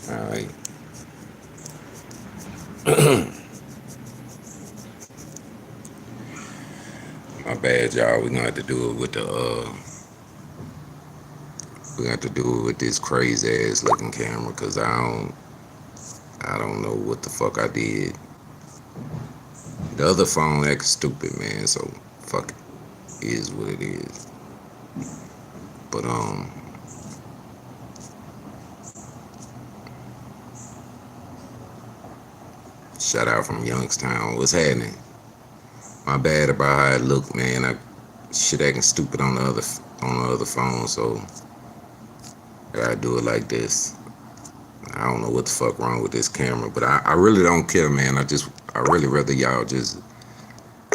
Alright. My bad, y'all. We're gonna have to do it with the we got to do it with this crazy ass looking camera because I don't know what the fuck I did. The other phone acting stupid, man, so fuck it. It is what it is. But shout out from Youngstown. What's happening? My bad about how it looked, man. I shit acting stupid on the other phone, so I gotta do it like this. I don't know what the fuck wrong with this camera, but I really don't care, man. I really rather y'all just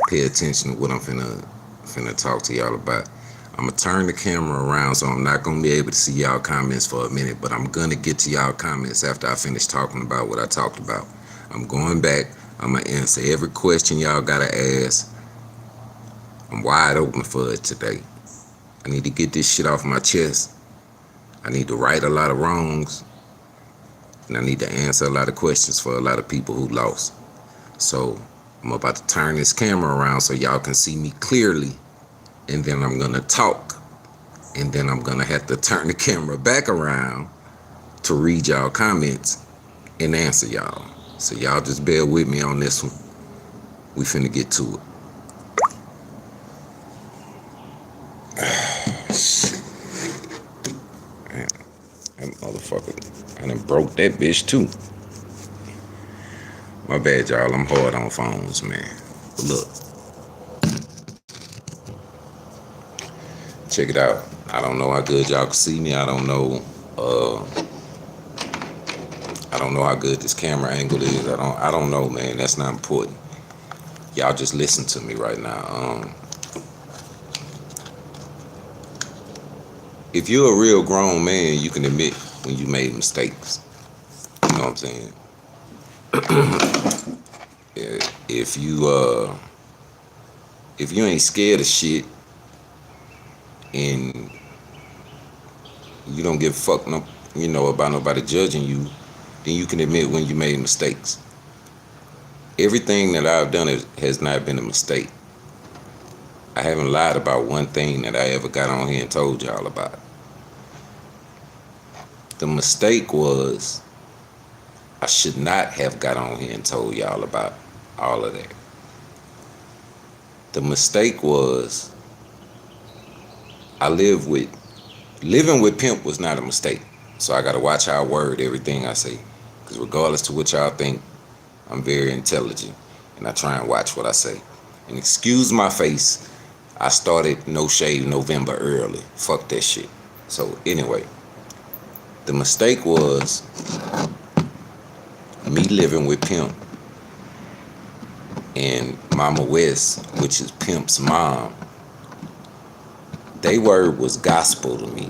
pay attention to what I'm finna talk to y'all about. I'm gonna turn the camera around, so I'm not gonna be able to see y'all comments for a minute, but I'm gonna get to y'all comments after I finish talking about what I talked about. I'm going back. I'm gonna answer every question y'all gotta ask. I'm wide open for it today. I need to get this shit off my chest. I need to right a lot of wrongs, and I need to answer a lot of questions for a lot of people who lost. So I'm about to turn this camera around so y'all can see me clearly, and then I'm gonna talk, and then I'm gonna have to turn the camera back around to read y'all comments and answer y'all. So y'all just bear with me on this one. We finna get to it. Shit, man, that motherfucker, I done broke that bitch too. My bad, y'all. I'm hard on phones, man. But look, check it out. I don't know how good y'all can see me. Uh, I don't know how good this camera angle is. I don't know, man. That's not important. Y'all just listen to me right now. If you're a real grown man, you can admit when you made mistakes. You know what I'm saying? If you if you ain't scared of shit and you don't give a fuck no, about nobody judging you, then you can admit when you made mistakes. Everything that I've done has not been a mistake. I haven't lied about one thing that I ever got on here and told y'all about. The mistake was I should not have got on here and told y'all about all of that. The mistake was I living with Pimp was not a mistake. So I gotta watch how I word everything I say. Because regardless to what y'all think, I'm very intelligent. And I try and watch what I say. And excuse my face, I started No Shave November early. Fuck that shit. So anyway, the mistake was me living with Pimp and Mama West, which is Pimp's mom. They word was gospel to me.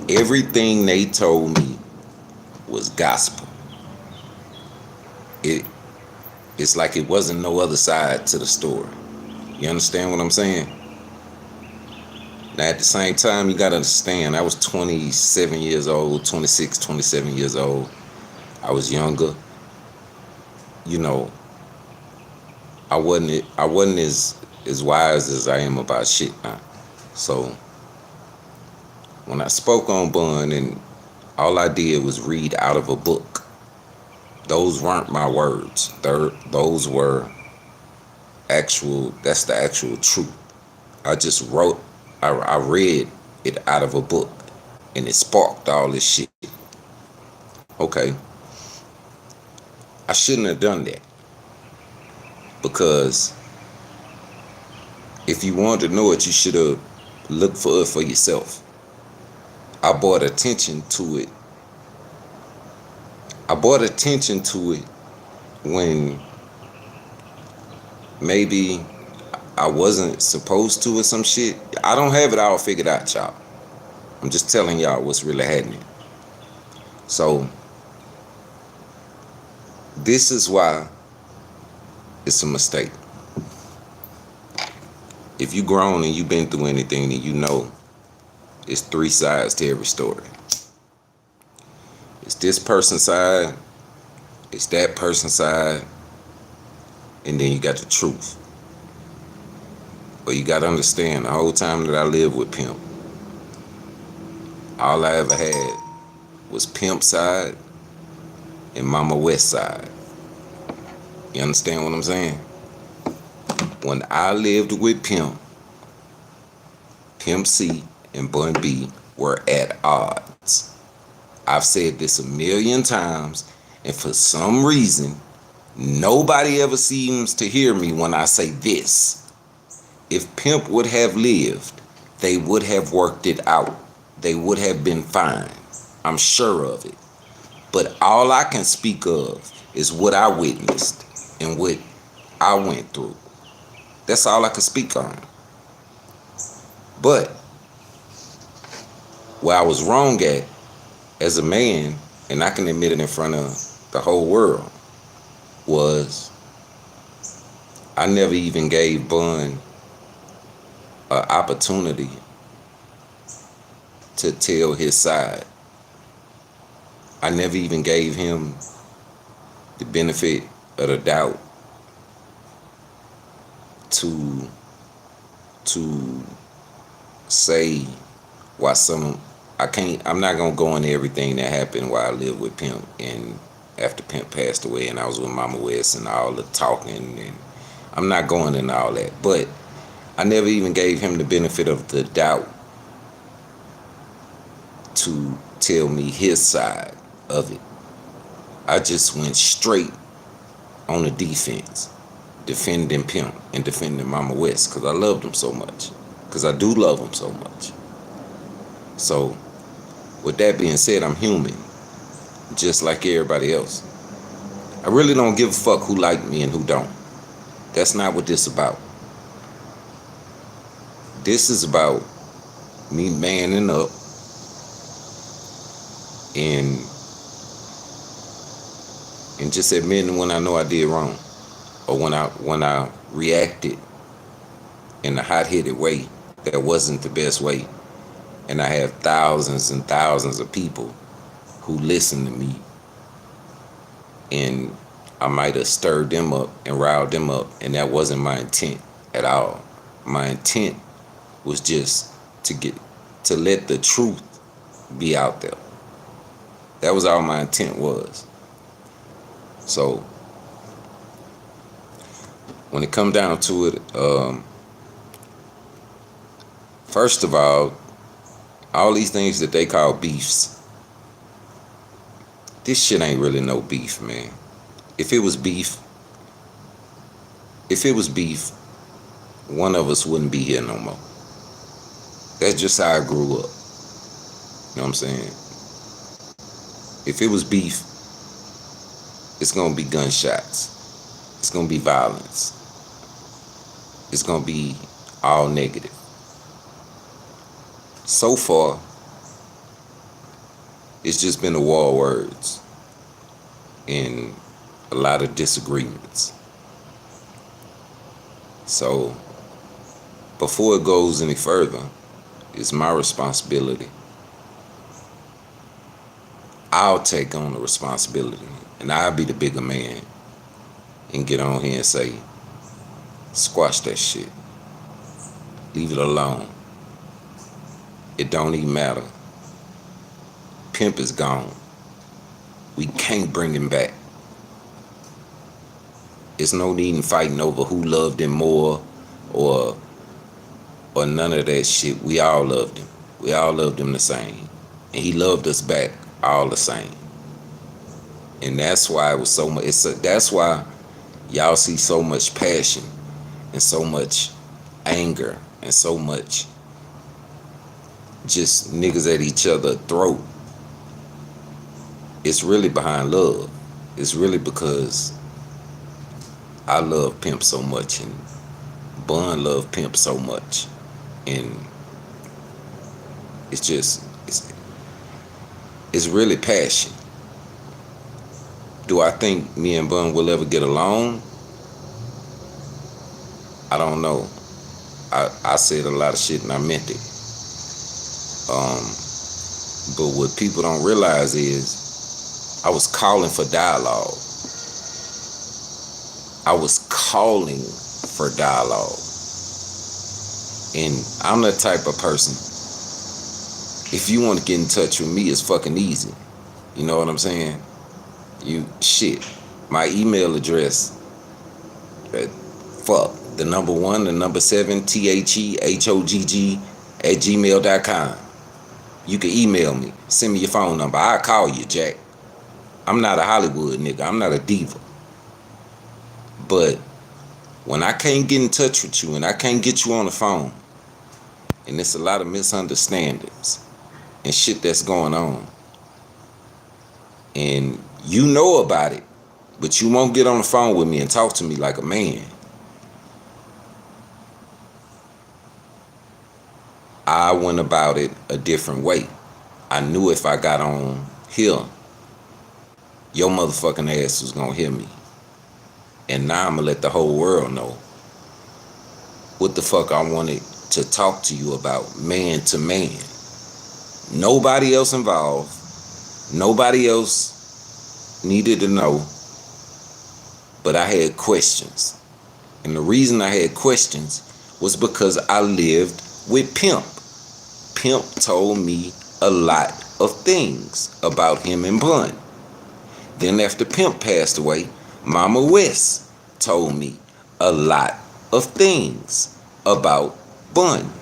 Everything they told me was gospel. It it's like it wasn't no other side to the story. You understand what I'm saying? Now at the same time, you gotta understand, I was 27 years old, 26, 27 years old. I was younger. You know, I wasn't as wise as I am about shit now. So when I spoke on Bun and all I did was read out of a book, those weren't my words. Those were that's the actual truth. I just wrote, I read it out of a book and it sparked all this shit. Okay, I shouldn't have done that because if you wanted to know it, you should have looked for it for yourself. I brought attention to it. I brought attention to it when maybe I wasn't supposed to or some shit. I don't have it all figured out, y'all. I'm just telling y'all what's really happening. So this is why it's a mistake. If you grown and you've been through anything, then you know it's three sides to every story. It's this person's side, it's that person's side, and then you got the truth. But you got to understand, the whole time that I lived with Pimp, all I ever had was Pimp side and Mama West side. You understand what I'm saying? When I lived with Pimp, Pimp C and Bun B were at odds. I've said this a million times, and for some reason, nobody ever seems to hear me when I say this. If Pimp would have lived, they would have worked it out. They would have been fine. I'm sure of it. But all I can speak of is what I witnessed and what I went through. That's all I can speak on. But where I was wrong at as a man, and I can admit it in front of the whole world, was I never even gave Bun an opportunity to tell his side. I never even gave him the benefit of the doubt to say why I'm not gonna go into everything that happened while I lived with Pimp and after Pimp passed away and I was with Mama West and all the talking, and I'm not going into all that. But I never even gave him the benefit of the doubt to tell me his side of it. I just went straight on the defense, defending Pimp and defending Mama West because I loved him so much. Because I do love him so much. So, with that being said, I'm human, just like everybody else. I really don't give a fuck who like me and who don't. That's not what this is about. This is about me manning up and just admitting when I know I did wrong, or when I reacted in a hot-headed way that wasn't the best way, and I have thousands and thousands of people who listen to me, and I might have stirred them up and riled them up, and that wasn't my intent at all. My intent was just to let the truth be out there. That was all my intent was. So when it come down to it, first of all these things that they call beefs, this shit ain't really no beef, man. If it was beef, one of us wouldn't be here no more. That's just how I grew up. You know what I'm saying? If it was beef, it's gonna be gunshots. It's gonna be violence. It's gonna be all negative. So far, it's just been a war of words and a lot of disagreements. So, before it goes any further, it's my responsibility. I'll take on the responsibility, and I'll be the bigger man and get on here and say, squash that shit. Leave it alone. It don't even matter. Pimp is gone. We can't bring him back. It's no need in fighting over who loved him more or none of that shit. We all loved him. We all loved him the same. And he loved us back all the same. And that's why it was so much. That's why y'all see so much passion and so much anger and so much just niggas at each other's throat. It's really behind love. It's really because I love Pimp so much and Bun loved Pimp so much. And it's really passion. Do I think me and Bun will ever get along? I don't know. I said a lot of shit and I meant it. But what people don't realize is I was calling for dialogue. I was calling for dialogue. And I'm the type of person, if you want to get in touch with me, it's fucking easy. You know what I'm saying? My email address, the number 1, the number 7, THEHOGG @gmail.com. You can email me. Send me your phone number. I'll call you, Jack. I'm not a Hollywood nigga. I'm not a diva. But when I can't get in touch with you and I can't get you on the phone, and there's a lot of misunderstandings and shit that's going on, and you know about it, but you won't get on the phone with me and talk to me like a man, I went about it a different way. I knew if I got on here, your motherfucking ass was gonna hear me. And now I'm gonna let the whole world know what the fuck I wanted to talk to you about, man to man. Nobody else involved. Nobody else needed to know. But I had questions. And the reason I had questions was because I lived with Pimp. Pimp told me a lot of things about him and Bun. Then after Pimp passed away, Mama West told me a lot of things about Bun.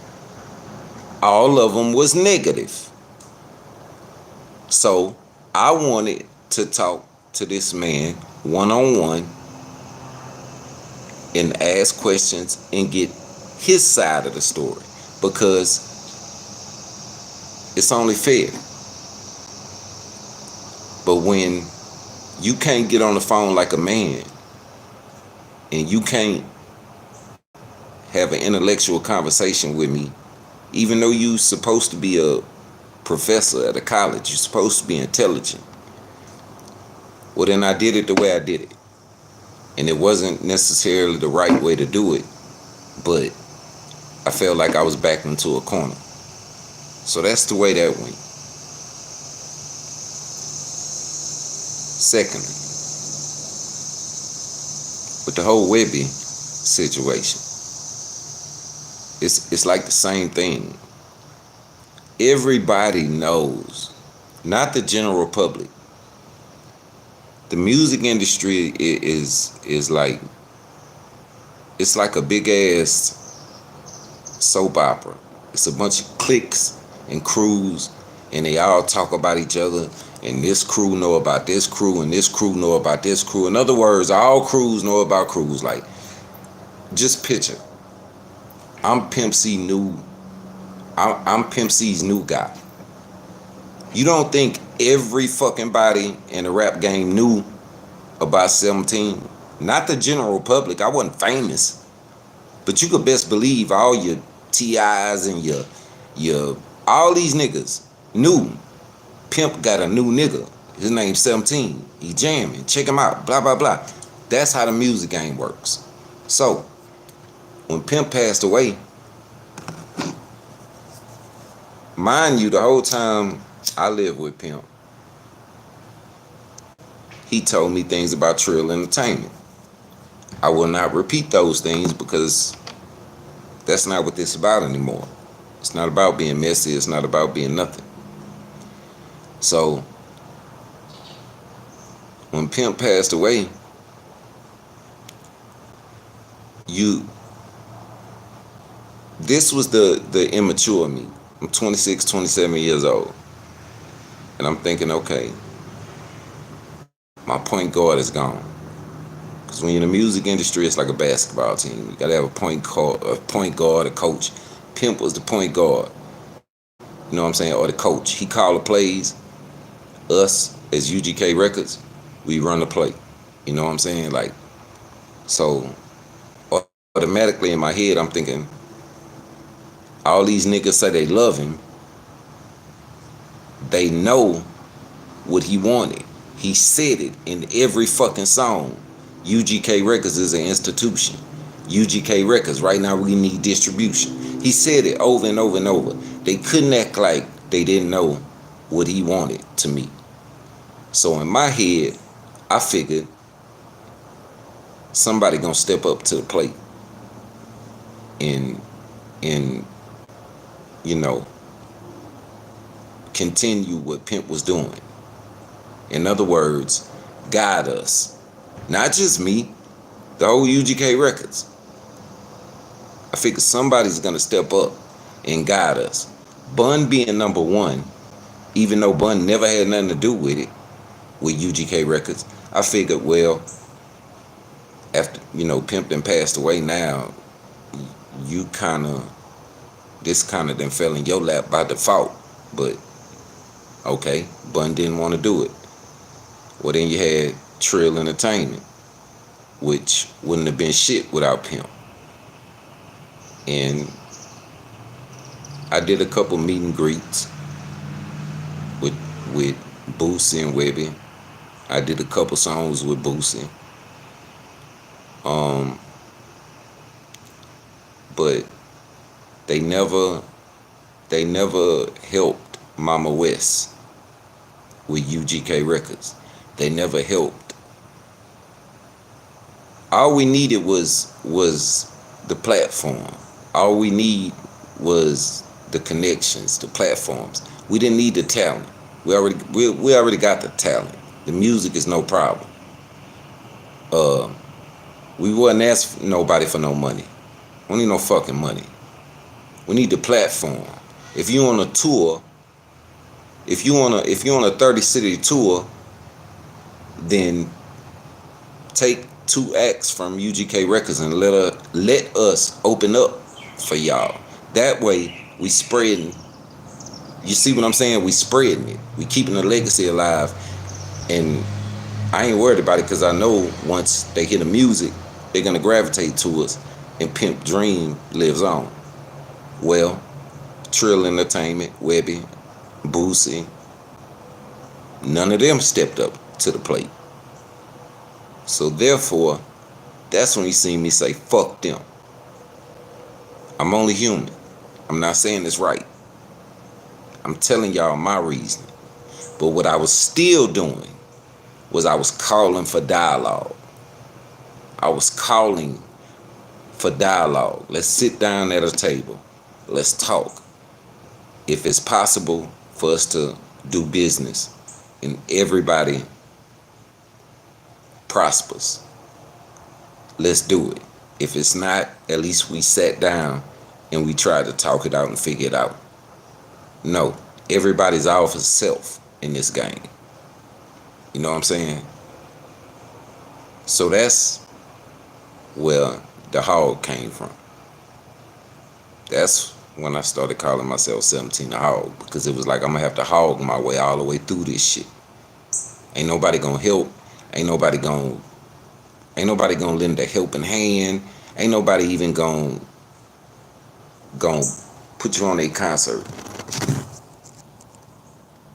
All of them was negative. So I wanted to talk to this man one-on-one and ask questions and get his side of the story, because it's only fair. But when you can't get on the phone like a man and you can't have an intellectual conversation with me, even though you're supposed to be a professor at a college, you're supposed to be intelligent, well, then I did it the way I did it. And it wasn't necessarily the right way to do it, but I felt like I was backed into a corner. So that's the way that went. Secondly, with the whole Webbie situation, it's like the same thing. Everybody knows, not the general public. The music industry is like, it's like a big ass soap opera. It's a bunch of cliques and crews, and they all talk about each other, and this crew know about this crew, and this crew know about this crew. In other words, all crews know about crews. Like, just picture, I'm Pimp C's new guy. You don't think every fucking body in the rap game knew about 17? Not the general public. I wasn't famous, but you could best believe all your TIs and your all these niggas knew Pimp got a new nigga. His name's 17. He jamming. Check him out. Blah, blah, blah. That's how the music game works. So, when Pimp passed away, mind you, the whole time I lived with Pimp, he told me things about Trill Entertainment. I will not repeat those things because that's not what this is about anymore. It's not about being messy. It's not about being nothing. So, when Pimp passed away, this was the immature me. I'm 26, 27 years old. And I'm thinking, okay, my point guard is gone. Because when you're in the music industry, it's like a basketball team. You got to have a point guard, a coach. Pimp was the point guard. You know what I'm saying? Or the coach. He called the plays. Us, as UGK Records, we run the play. You know what I'm saying? Like, so automatically in my head, I'm thinking, all these niggas say they love him. They know what he wanted. He said it in every fucking song. UGK Records is an institution. UGK Records, right now we need distribution. He said it over and over and over. They couldn't act like they didn't know what he wanted to me. So in my head, I figured somebody gonna step up to the plate and and you know continue what Pimp was doing. In other words, guide us. Not just me, the whole UGK Records. I figured somebody's gonna step up and guide us. Bun being number one, even though Bun never had nothing to do with it, with UGK Records, I figured, well, after, Pimp done passed away now, this kind of then fell in your lap by default. But, okay, Bun didn't want to do it. Well, then you had Trill Entertainment, which wouldn't have been shit without Pimp. And I did a couple meet and greets with Boosie and Webbie. I did a couple songs with Boosie. But they never helped Mama West with UGK Records. They never helped. All we needed was the platform. All we need was the connections, the platforms. We didn't need the talent. We already got the talent. The music is no problem. We wasn't asking nobody for no money. We need no fucking money. We need the platform. If you on a tour, if you on a 30-city tour, then take 2 acts from UGK Records and let us open up for y'all. That way we spreading. You see what I'm saying? We spreading it. We keeping the legacy alive. And I ain't worried about it because I know once they hear the music, they're gonna gravitate to us, and Pimp Dream lives on. Well, Trill Entertainment, Webbie, Boosie, none of them stepped up to the plate. So therefore, that's when you see me say, fuck them. I'm only human. I'm not saying it's right. I'm telling y'all my reason. But what I was still doing was I was calling for dialogue. I was calling for dialogue. Let's sit down at a table. Let's talk. If it's possible for us to do business and everybody prospers, let's do it. If it's not, at least we sat down and we tried to talk it out and figure it out. No, everybody's out for self in this game. You know what I'm saying? So that's where the hog came from. That's when I started calling myself 17 the hog, because it was like I'm gonna have to hog my way all the way through this shit. Ain't nobody gonna help. Ain't nobody gonna lend a helping hand. Ain't nobody even gonna put you on a concert.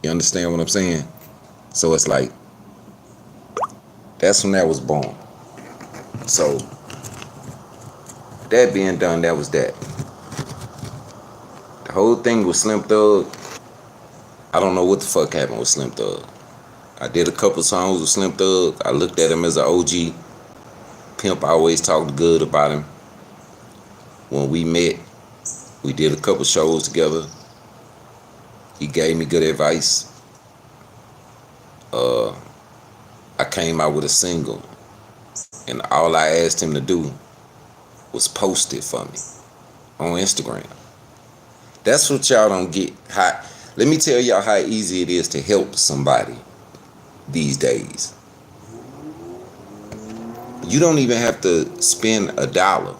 You understand what I'm saying? So it's like, that's when that was born. So that being done, that was that. The whole thing with Slim Thug, I don't know what the fuck happened with Slim Thug. I did a couple songs with Slim Thug. I looked at him as an OG. Pimp always talked good about him. When we met, we did a couple shows together. He gave me good advice. I came out with a single, and all I asked him to do was post it for me on Instagram. That's what y'all don't get. Let me tell y'all how easy it is to help somebody these days. You don't even have to spend $1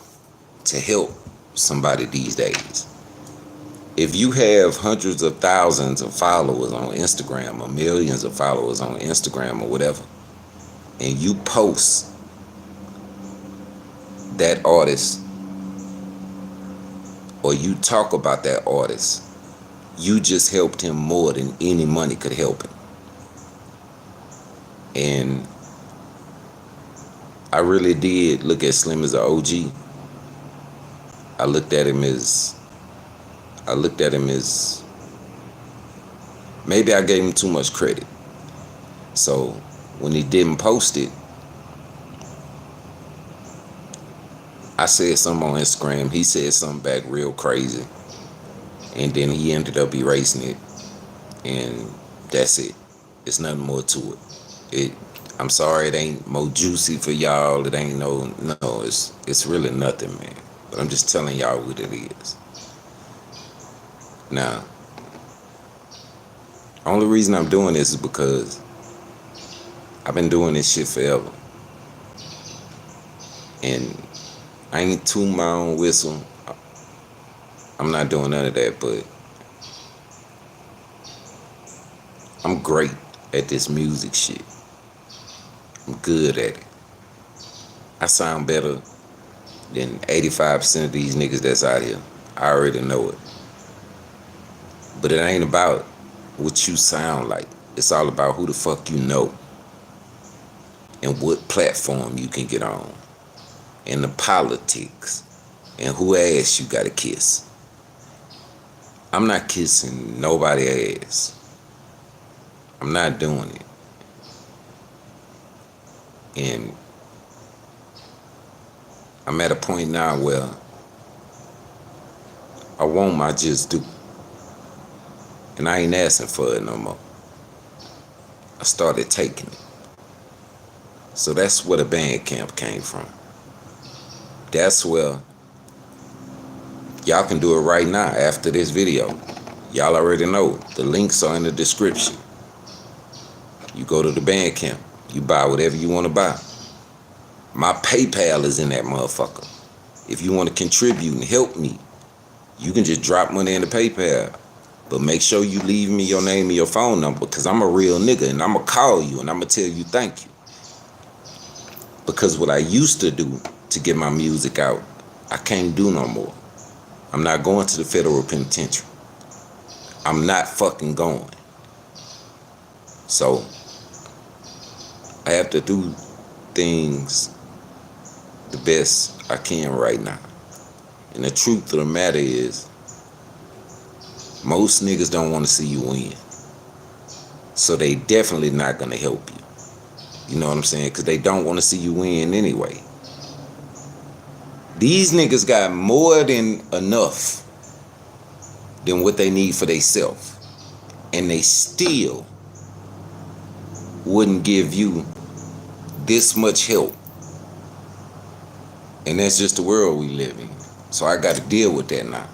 to help somebody these days. If you have hundreds of thousands of followers on Instagram or millions of followers on Instagram or whatever, and you post that artist or you talk about that artist, you just helped him more than any money could help him. And I really did look at Slim as an OG. I looked at him as maybe I gave him too much credit. So when he didn't post it, I said something on Instagram. He said something back real crazy. And then he ended up erasing it. And that's it. It's nothing more to it. I'm sorry it ain't more juicy for y'all. It ain't no, it's really nothing, man. But I'm just telling y'all what it is. Now, only reason I'm doing this is because I've been doing this shit forever. And I ain't tooting my own whistle. I'm not doing none of that, but I'm great at this music shit. I'm good at it. I sound better than 85% of these niggas that's out here. I already know it. But it ain't about what you sound like. It's all about who the fuck you know and what platform you can get on and the politics and who ass you gotta kiss. I'm not kissing nobody ass. I'm not doing it. And I'm at a point now where I want my just due. And I ain't asking for it no more. I started taking it. So that's where the band camp came from. That's where y'all can do it right now after this video. Y'all already know. The links are in the description. You go to the band camp. You buy whatever you want to buy. My PayPal is in that motherfucker. If you want to contribute and help me, you can just drop money in the PayPal. But make sure you leave me your name and your phone number, because I'm a real nigga and I'm going to call you and I'm going to tell you thank you. Because what I used to do to get my music out, I can't do no more. I'm not going to the federal penitentiary. I'm not fucking going. So I have to do things the best I can right now. And the truth of the matter is, most niggas don't want to see you win. So they definitely not going to help you. You know what I'm saying? Because they don't want to see you win anyway. These niggas got more than enough than what they need for themselves. And they still wouldn't give you this much help. And that's just the world we live in. So I got to deal with that now.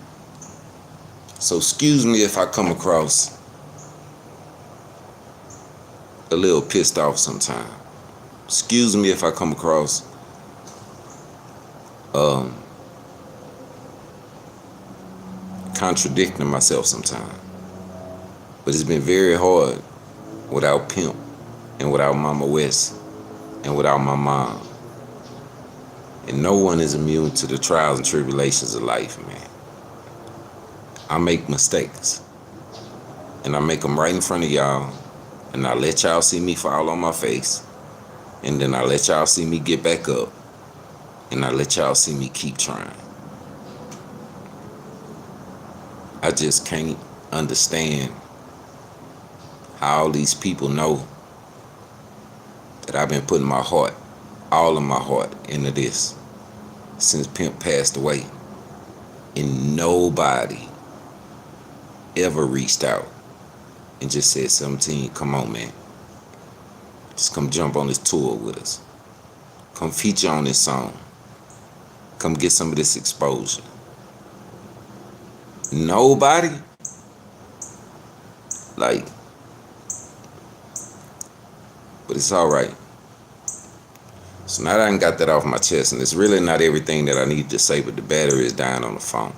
So excuse me if I come across a little pissed off sometime. Excuse me if I come across contradicting myself sometime. But it's been very hard without Pimp and without Mama West and without my mom. And no one is immune to the trials and tribulations of life, man. I make mistakes. And I make them right in front of y'all. And I let y'all see me fall on my face. And then I let y'all see me get back up. And I let y'all see me keep trying. I just can't understand how all these people know that I've been putting my heart, all of my heart, into this since Pimp passed away. And nobody ever reached out and just said, 17, come on, man. Just come jump on this tour with us. Come feature on this song. Come get some of this exposure. Nobody? Like, but it's all right. So now that I done got that off my chest, and it's really not everything that I need to say, but the battery is dying on the phone.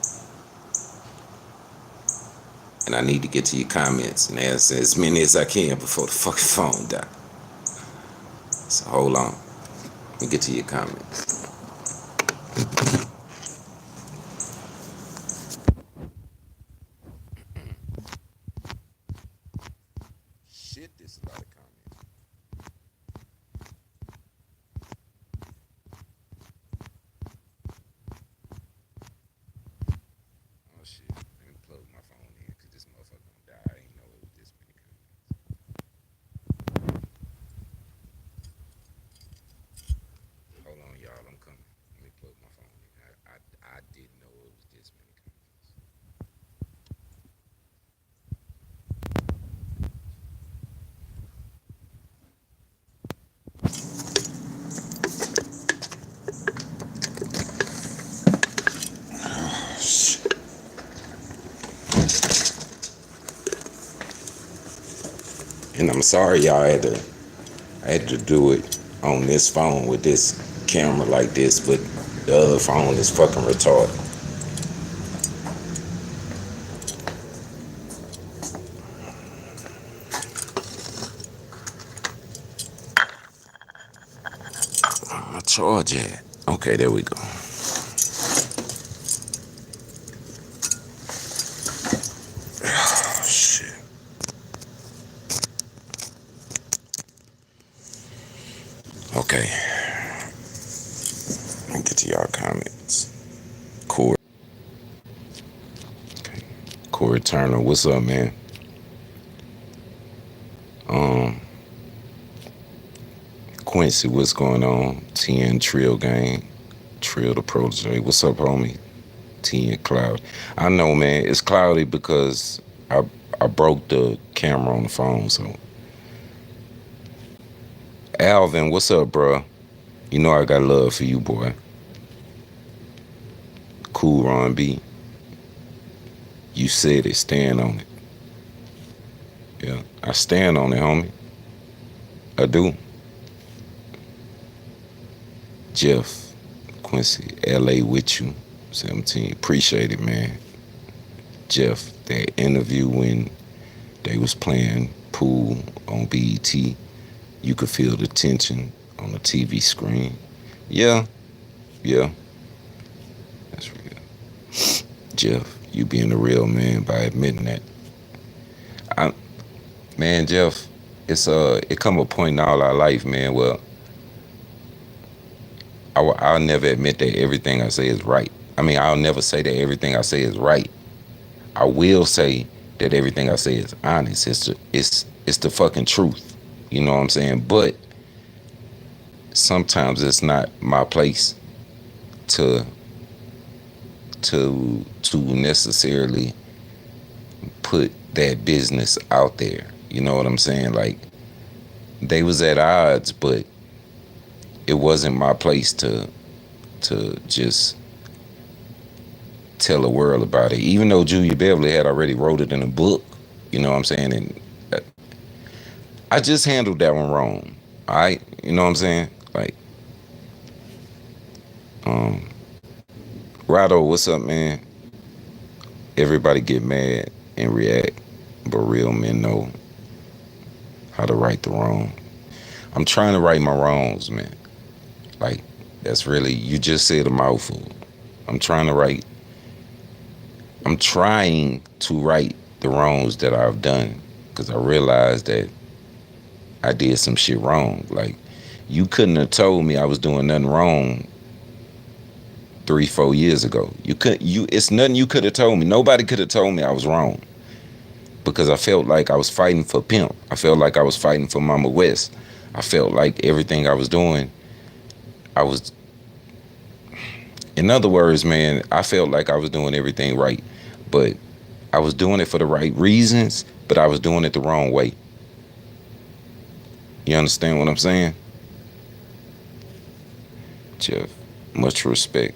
And I need to get to your comments and answer as many as I can before the fucking phone dies. So hold on. Let me get to your comments. Shit, this is a lot of comments. Oh shit. Let me plug my phone in because this motherfucker gonna die. I ain't know it was this many comments. I'm sorry y'all I had to do it on this phone with this camera like this, but the other phone is fucking retarded. My charger at? Okay, there we go. Oh, shit. Okay. Let me get to y'all comments. Corey. Okay. Corey Turner, what's up, man? Quincy, what's going on? 10 Trill Gang. Trill the Protege. What's up, homie? 10 Cloud. I know, man. It's cloudy because I broke the camera on the phone, so. Alvin, what's up, bro? You know I got love for you, boy. Cool, Ron B. You said it. Stand on it. Yeah, I stand on it, homie. I do. Jeff, Quincy, LA with you. 17. Appreciate it, man. Jeff, that interview when they was playing pool on BET, you could feel the tension on the TV screen. Yeah. That's real. Jeff, you being a real man by admitting that. Man, Jeff, it come a point in all our life, man, where I'll never admit that everything I say is right. I mean, I'll never say that everything I say is right. I will say that everything I say is honest. It's the fucking truth. You know what I'm saying? But sometimes it's not my place to necessarily put that business out there. You know what I'm saying? Like, they was at odds, but it wasn't my place to just tell the world about it. Even though Julia Beverly had already wrote it in a book, you know what I'm saying? And I just handled that one wrong. You know what I'm saying? Like, Rado, what's up, man? Everybody get mad and react, but real men know how to right the wrong. I'm trying to right my wrongs, man. Like, that's really, you just said a mouthful. I'm trying to right the wrongs that I've done, because I realized that I did some shit wrong. Like, you couldn't have told me I was doing nothing wrong 3-4 years ago. It's nothing you could have told me. Nobody could have told me I was wrong, because I felt like I was fighting for Pimp. I felt like I was fighting for Mama West. I felt like everything I was doing, in other words, man, I felt like I was doing everything right, but I was doing it for the right reasons, but I was doing it the wrong way. You understand what I'm saying? Jeff, much respect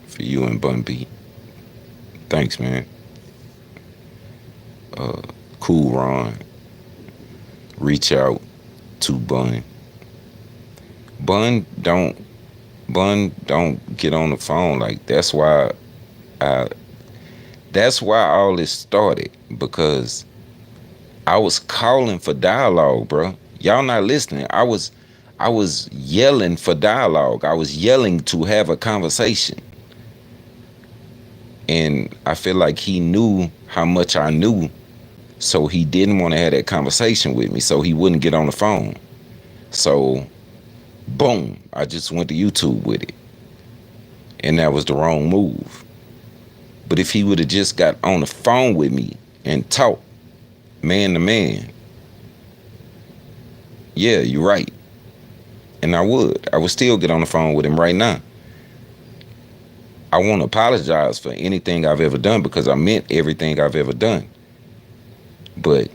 for you and Bun B. Thanks, man. Cool, Ron. Reach out to Bun. Bun don't get on the phone. Like, that's why all this started, because I was calling for dialogue, bro. Y'all not listening. I was yelling for dialogue. I was yelling to have a conversation. And I feel like he knew how much I knew, so he didn't want to have that conversation with me, so he wouldn't get on the phone. So, boom, I just went to YouTube with it. And that was the wrong move. But if he would have just got on the phone with me and talked man to man, yeah, you're right. And I would still get on the phone with him right now. I want to apologize for anything I've ever done, because I meant everything I've ever done. But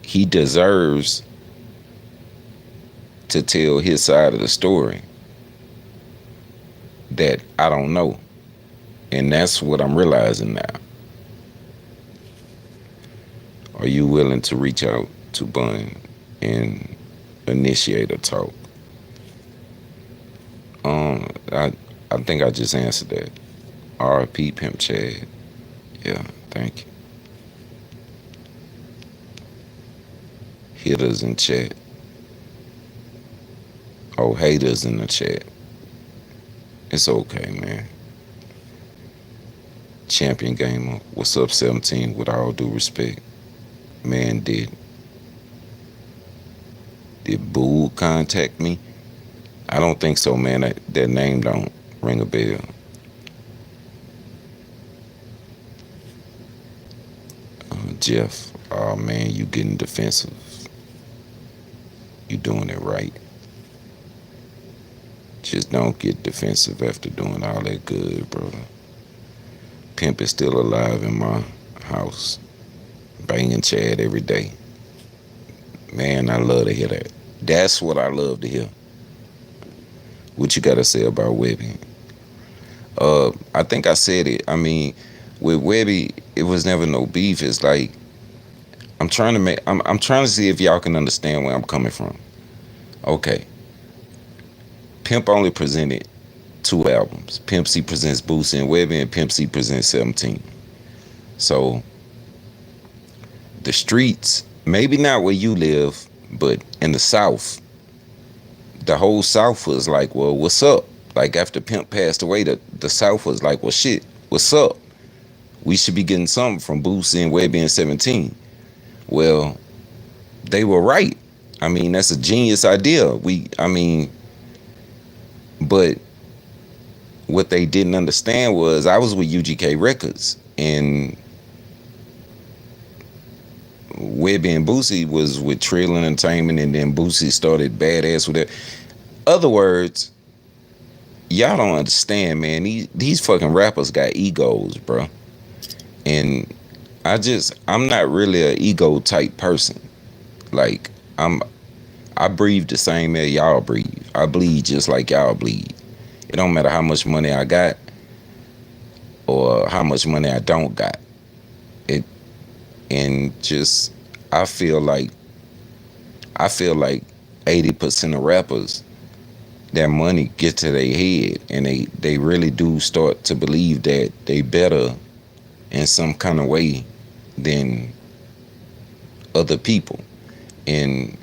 he deserves to tell his side of the story that I don't know. And that's what I'm realizing now. Are you willing to reach out to Bun and initiate a talk? I think I just answered that. RP Pimp Chad. Yeah, thank you. Hitters in chat. Oh, haters in the chat. It's okay, man. Champion Gamer. What's up, 17? With all due respect. Man, did Boo contact me? I don't think so, man. That name don't ring a bell. Jeff. Oh, man, you getting defensive. You doing it right. Just don't get defensive after doing all that good, brother. Pimp is still alive in my house. Banging Chad every day. Man, I love to hear that. That's what I love to hear. What you gotta say about Webbie? I think I said it. I mean, with Webbie, it was never no beef. It's like I'm trying to see if y'all can understand where I'm coming from. Okay. Pimp only presented 2 albums. Pimp C presents Boosie and Webbie, and Pimp C presents 17. So the streets, maybe not where you live, but in the South, the whole South was like, well, what's up? Like after Pimp passed away, the South was like, well, shit, what's up? We should be getting something from Boosie and Webbie and 17. Well, they were right. I mean, that's a genius idea. But what they didn't understand was I was with UGK Records, and Webbie and Boosie was with Trill Entertainment, and then Boosie started Badass with it. Other words, y'all don't understand, man. These fucking rappers got egos, bro. And I'm not really an ego type person. Like, I breathe the same air y'all breathe. I bleed just like y'all bleed. It don't matter how much money I got or how much money I don't got. And just I feel like 80% of rappers, that money get to their head, and they really do start to believe that they better in some kind of way than other people. And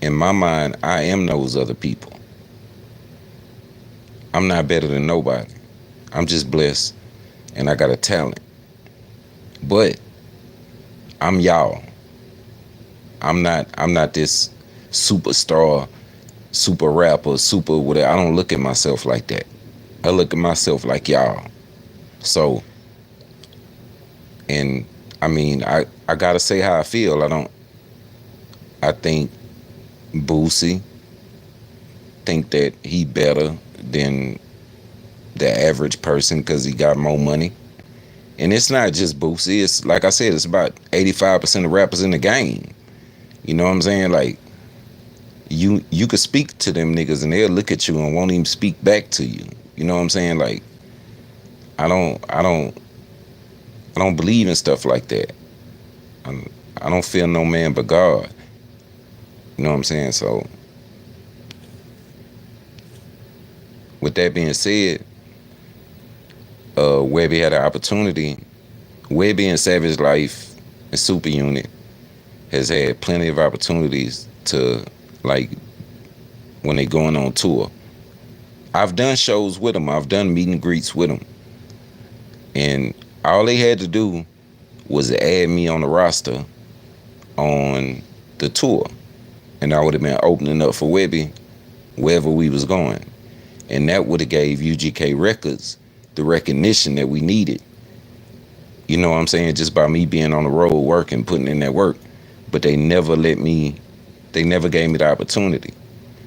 in my mind, I am those other people. I'm not better than nobody. I'm just blessed, and I got a talent. But I'm y'all. I'm not this superstar, super rapper, super whatever. I don't look at myself like that. I look at myself like y'all. So, and I mean, I gotta say how I feel. I think Boosie think that he better than the average person because he got more money. And it's not just Boosie. It's like I said, it's about 85% of rappers in the game. You know what I'm saying? Like, you could speak to them niggas and they'll look at you and won't even speak back to you. You know what I'm saying? Like, I don't believe in stuff like that. I don't fear no man but God. You know what I'm saying? So, with that being said, Webbie had an opportunity. Webbie and Savage Life and Super Unit has had plenty of opportunities to, like, when they going on tour. I've done shows with them. I've done meet and greets with them. And all they had to do was add me on the roster on the tour. And I would have been opening up for Webbie wherever we was going. And that would have gave UGK Records the recognition that we needed. You know what I'm saying? Just by me being on the road working, putting in that work. But they never gave me the opportunity.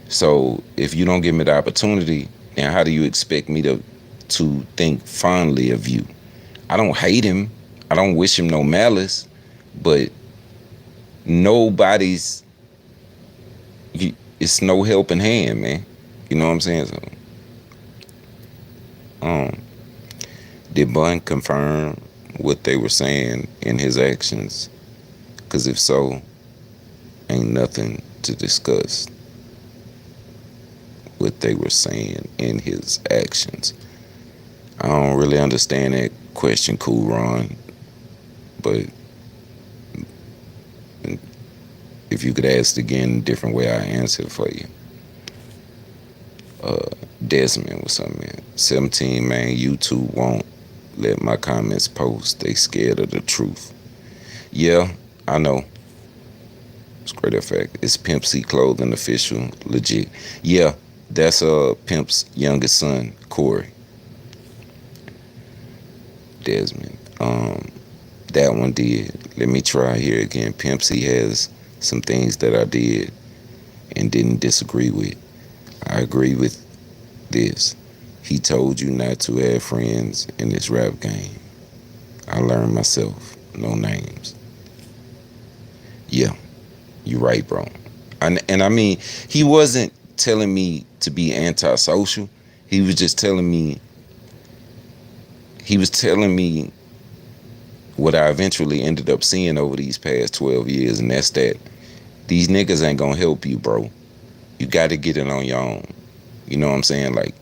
So if you don't give me the opportunity, then how do you expect me to think fondly of you? I don't hate him. I don't wish him no malice. But it's no helping hand, man. You know what I'm saying? So, did Bun confirm what they were saying in his actions? Because if so, ain't nothing to discuss what they were saying in his actions. I don't really understand that question, Cool Ron, but if you could ask again a different way, I answer it for you. Desmond was something, man. 17, man, YouTube won't let my comments post. They scared of the truth. Yeah, I know. It's great effect. It's Pimp C Clothing official, legit. Yeah, that's Pimp's youngest son, Corey. Desmond. That one did. Let me try here again. Pimp C has some things that I did and didn't disagree with. I agree with this. He told you not to have friends in this rap game. I learned myself. No names. Yeah, you're right, bro. And I mean, he wasn't telling me to be antisocial. He was just telling me, what I eventually ended up seeing over these past 12 years, and that's that these niggas ain't gonna help you, bro. You gotta get it on your own. You know what I'm saying? Like,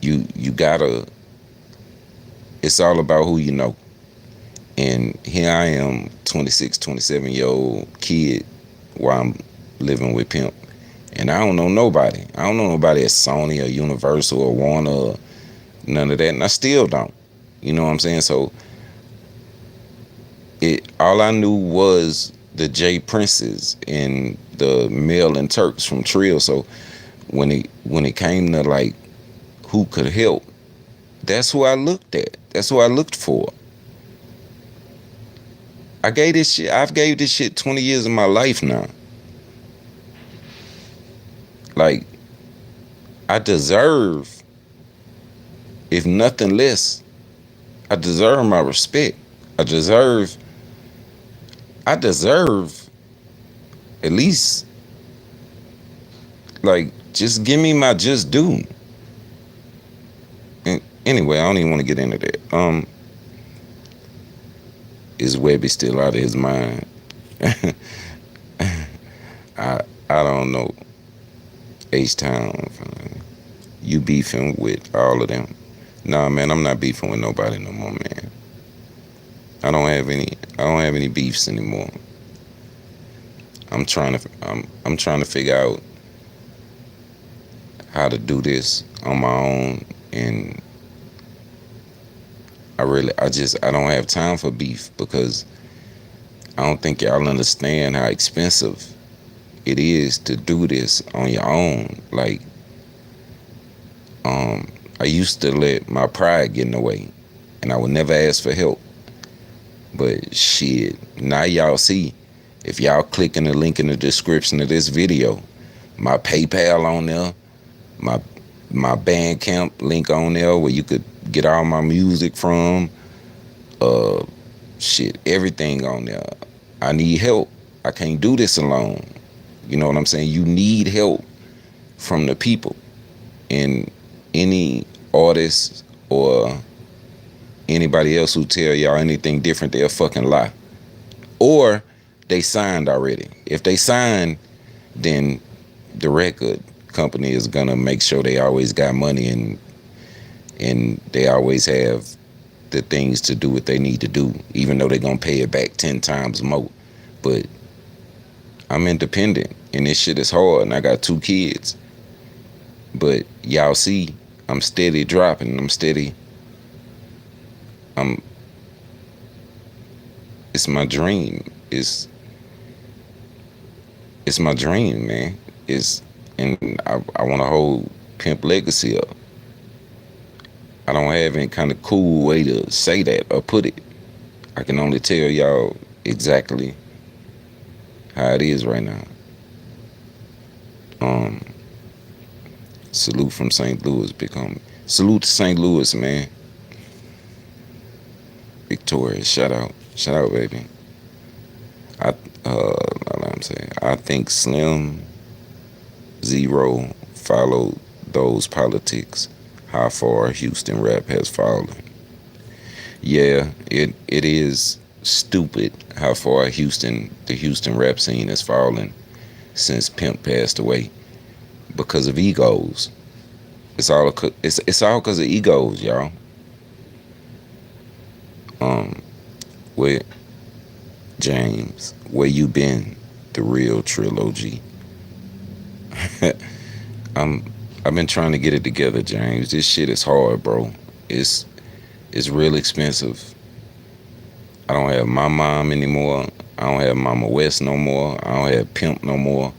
you gotta, it's all about who you know. And here I am, 26, 27-year-old kid, while I'm living with Pimp. And I don't know nobody. I don't know nobody at Sony or Universal or Warner or none of that. And I still don't. You know what I'm saying? So, all I knew was the J Princes and the Mel and Turks from Trill. So when it came to like who could help, that's who I looked at. That's who I looked for. I've gave this shit 20 years of my life now. Like, I deserve, if nothing less, I deserve my respect. I deserve at least, like, just give me my just due. And anyway, I don't even want to get into that. Is Webbie still out of his mind? I don't know. H-Town, you beefing with all of them? Nah, man, I'm not beefing with nobody no more, man. I don't have any beefs anymore. I'm trying to figure out how to do this on my own, and I don't have time for beef, because I don't think y'all understand how expensive it is to do this on your own. Like, I used to let my pride get in the way, and I would never ask for help. But shit, now y'all see, if y'all click in the link in the description of this video, my PayPal on there, my Bandcamp link on there where you could get all my music from, everything on there. I need help. I can't do this alone. You know what I'm saying? You need help from the people. And any artist or anybody else who tell y'all anything different, they'll fucking lie. Or they signed already. If they signed, then the record company is gonna make sure they always got money, and they always have the things to do what they need to do, even though they're gonna pay it back 10 times more. But I'm independent, and this shit is hard, and I got 2 kids. But y'all see, I'm steady dropping. It's my dream. It's my dream, man. And I want to hold Pimp legacy up. I don't have any kind of cool way to say that or put it. I can only tell y'all exactly how it is right now. Salute from St. Louis, big homie. Salute to St. Louis, man. Victoria, shout out, baby. I think Slim Zero followed those politics. How far Houston rap has fallen. Yeah, it is stupid how far the Houston rap scene has fallen since Pimp passed away because of egos. It's all because of egos, y'all. Um, where James, where you been? The real trilogy. I'm I've been trying to get it together, James. This shit is hard, bro. It's it's real expensive. I don't have my mom anymore. I don't have Mama West no more. I don't have Pimp no more.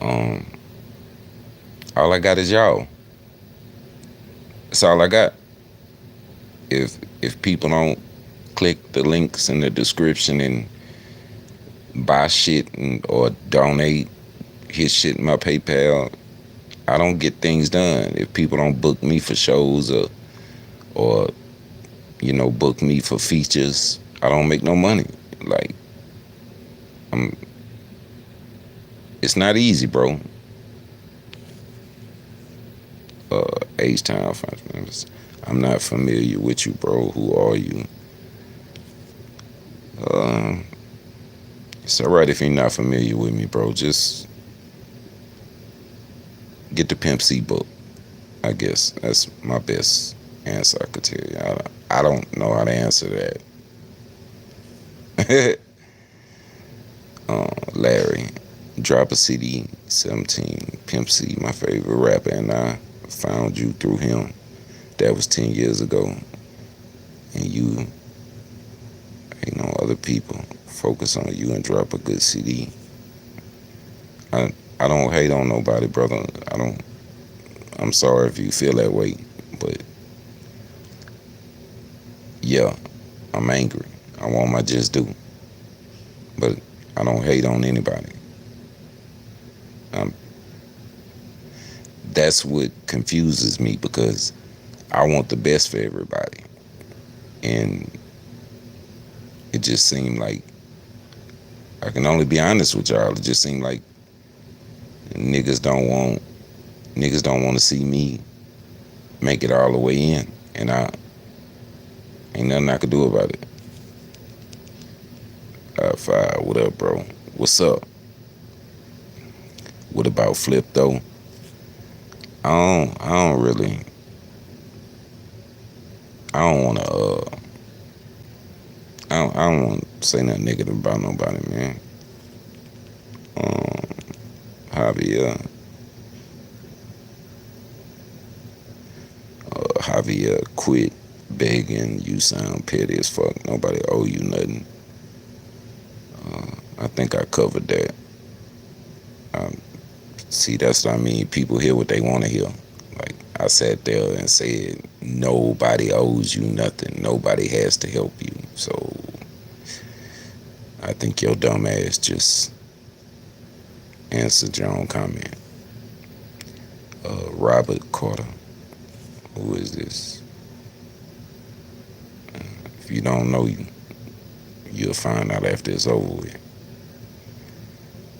Um, all I got is y'all. That's all I got. If people don't click the links in the description and buy shit or donate, hit shit in my PayPal, I don't get things done. If people don't book me for shows or book me for features, I don't make no money. Like I'm, it's not easy, bro. H-Town, I'm not familiar with you, bro. Who are you? Um, it's alright if you're not familiar with me, bro. Just get the Pimp C book. I guess that's my best answer I could tell you. I don't know how to answer that. Larry, drop a CD, 17. Pimp C, my favorite rapper, and I found you through him. That was 10 years ago. And you, other people focus on you and drop a good CD. I don't hate on nobody, brother. I'm sorry if you feel that way, but yeah, I'm angry. I want my just due, but I don't hate on anybody. Um, that's what confuses me because I want the best for everybody, and it just seemed like I can only be honest with y'all. It just seemed like niggas don't want to see me make it all the way in, and I ain't nothing I could do about it. Five, what up, bro? What's up? What about Flip though? I don't really. I don't want to. I don't want to say nothing negative about nobody, man. Um, Javier, Javier, quit begging. You sound petty as fuck. Nobody owe you nothing. I think I covered that. See, that's what I mean. People hear what they want to hear. Like I sat there and said, nobody owes you nothing. Nobody has to help you. So I think your dumb ass just answered your own comment. Robert Carter, who is this? If you don't know, you'll find out after it's over with.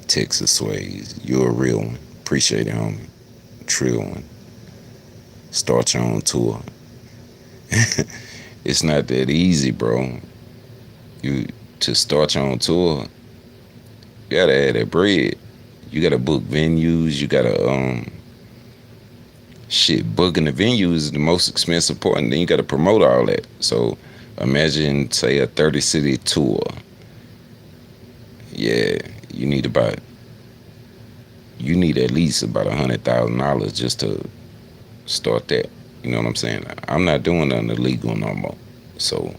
Texas Sways, you're a real one. Appreciate it, homie. Trill one. Start your own tour. It's not that easy, bro. To start your own tour, you gotta add that bread. You gotta book venues. You gotta booking the venues is the most expensive part, and then you gotta promote all that. So imagine, say, a 30-city tour. Yeah, you need at least about $100,000 just to start that. You know what I'm saying? I'm not doing nothing illegal no more, so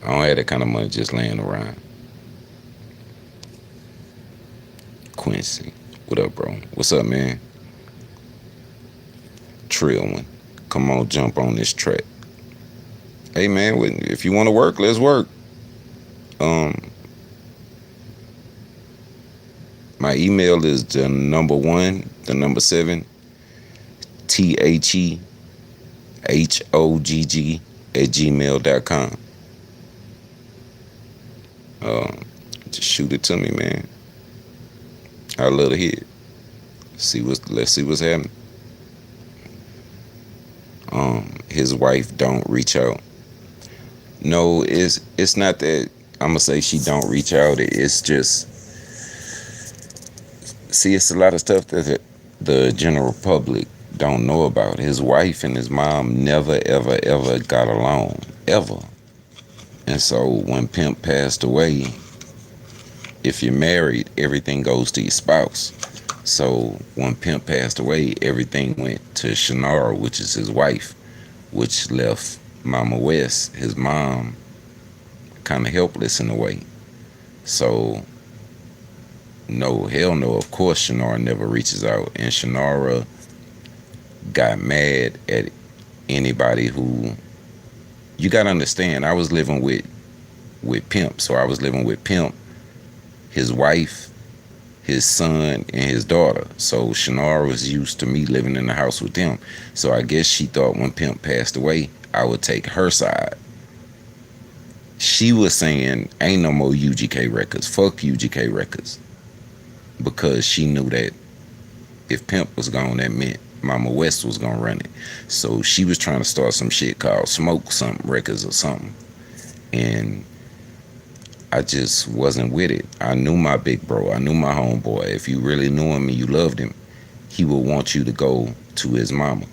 I don't have that kind of money just laying around. Quincy, what up, bro? What's up, man? Trill one, come on, jump on this track. Hey, man, if you want to work, let's work. My email is the number 1, the number 7, THEHOGG @gmail.com. Just shoot it to me, man. I love to hear it. Let's see what's happening. His wife don't reach out. No, it's not that I'm gonna say she don't reach out. It's just, see, it's a lot of stuff that the general public don't know about. His wife and his mom never ever ever got along ever. And so when Pimp passed away, if you're married, everything goes to your spouse. So when Pimp passed away, everything went to Shannara, which is his wife, which left Mama West, his mom, kind of helpless in a way. So no, hell no, of course Shannara never reaches out. And Shannara got mad at anybody who, you gotta understand, I was living with Pimp. So I was living with Pimp, his wife, his son, and his daughter. So Shannara was used to me living in the house with them. So I guess she thought when Pimp passed away, I would take her side. She was saying, ain't no more UGK records. Fuck UGK records. Because she knew that if Pimp was gone, that meant Mama West was gonna run it. So she was trying to start some shit called Smoke Something Records or something. And I just wasn't with it. I knew my big bro. I knew my homeboy. If you really knew him and you loved him, he would want you to go to his mama.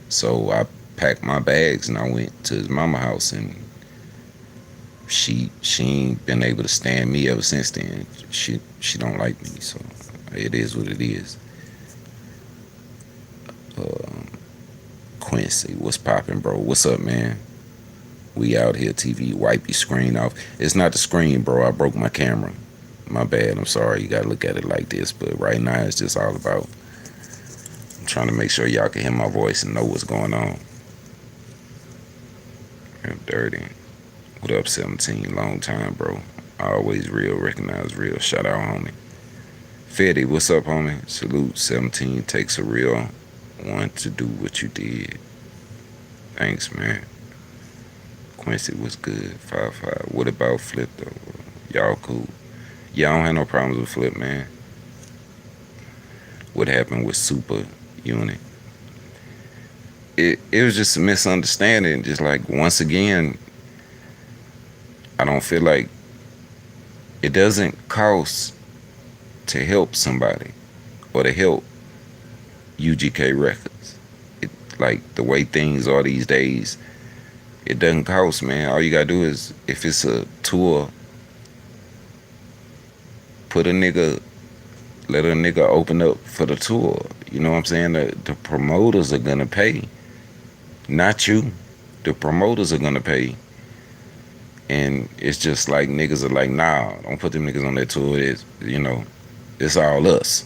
So I packed my bags and I went to his mama house, and she ain't been able to stand me ever since then. She don't like me, so it is what it is. Quincy, what's poppin', bro? What's up, man? We out here, TV. Wipe your screen off. It's not the screen, bro. I broke my camera. My bad. I'm sorry. You gotta look at it like this. But right now, it's just all about, I'm trying to make sure y'all can hear my voice and know what's going on. I'm dirty. What up, 17? Long time, bro. Always real. Recognize real. Shout out, homie. Fetty, what's up, homie? Salute. 17 takes a real one to do what you did. Thanks, man. Quincy was good. 5-5. What about Flip, though? Y'all cool. Yeah, I don't have no problems with Flip, man. What happened with Super Unit? It was just a misunderstanding. Just like, once again, I don't feel like it doesn't cost to help somebody or to help UGK Records. Like the way things are these days, it doesn't cost, man. All you gotta do is, if it's a tour, put a nigga, let a nigga open up for the tour. You know what I'm saying? The promoters are gonna pay, not you. The promoters are gonna pay. And it's just like, niggas are like, nah, don't put them niggas on that tour. It's all us.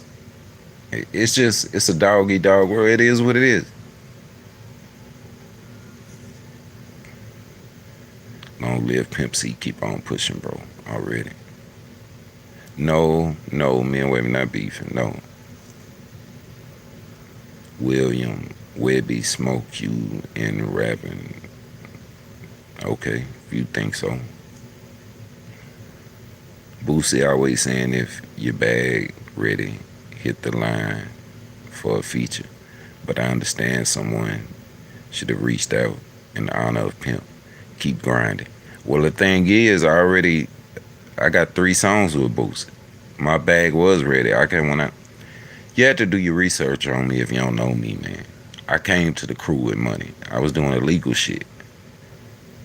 It's a dog eat dog world. It is what it is. Long live Pimp C. Keep on pushing, bro. Already. No, me and Webbie not beefing. No. William, Webbie smoke you in rapping. Okay, if you think so. Boosie always saying, if your bag ready, hit the line for a feature. But I understand someone should have reached out in the honor of Pimp. Keep grinding. Well, the thing is, I got 3 songs with Boosie. My bag was ready. You have to do your research on me if you don't know me, man. I came to the crew with money. I was doing illegal shit.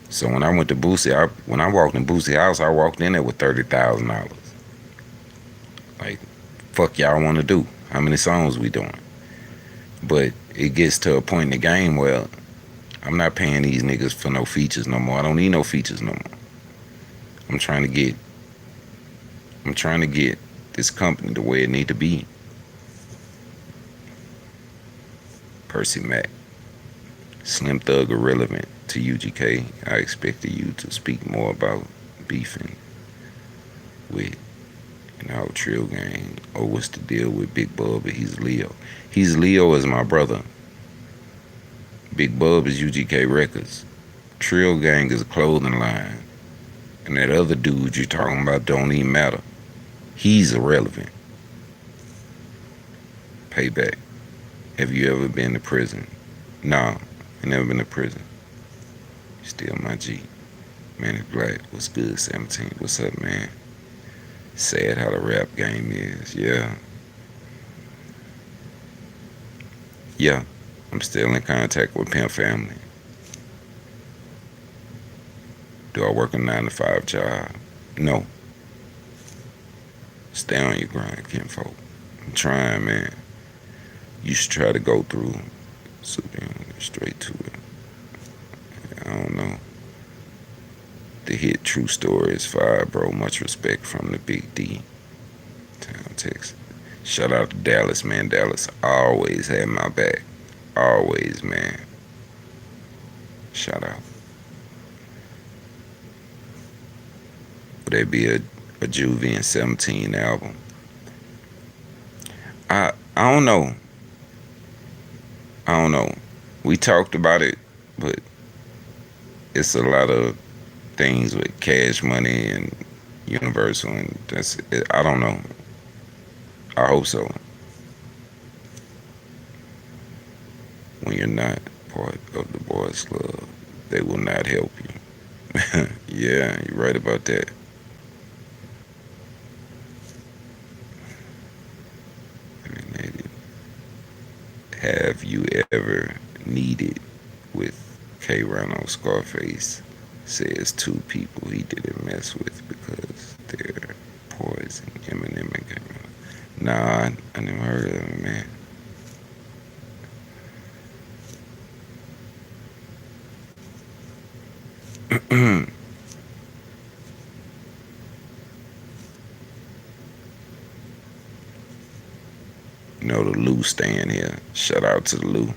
So when I went to Boosie, when I walked in Boosie house, I walked in there with $30,000. Like, fuck y'all want to do? How many songs we doing? But it gets to a point in the game where I'm not paying these niggas for no features no more. I don't need no features no more. I'm trying to get this company the way it need to be. Percy Mack. Slim Thug irrelevant to UGK. I expected you to speak more about beefing with our Trill Gang. Or what's the deal with Big Bub? He's Leo. He's Leo as my brother. Big Bub is UGK Records. Trill Gang is a clothing line. And that other dude you're talking about don't even matter. He's irrelevant. Payback. Have you ever been to prison? No, I never been to prison. Still my G. Man, it's Black. What's good, 17? What's up, man? Sad how the rap game is. Yeah. Yeah. I'm still in contact with Pimp family. Do I work a 9 to 5 job? No. Stay on your grind, kinfolk. I'm trying, man. You should try to go through. So straight to it. I don't know. The hit True Story is fire, bro. Much respect from the Big D. Town, Texas. Shout out to Dallas, man. Dallas always had my back. Always, man. Shout out. Would that be a Juvie and 17 album? I don't know. I don't know. We talked about it, but it's a lot of things with Cash Money and Universal, and that's it. I don't know. I hope so. When you're not part of the boys' club, they will not help you. Yeah, you're right about that. Have you ever needed with K. Rano Scarface? Says 2 people he didn't mess with because they're poison. Eminem and K. Rano. Nah, I never heard of him, man. You know the Lou stand here. Shout out to the Lou.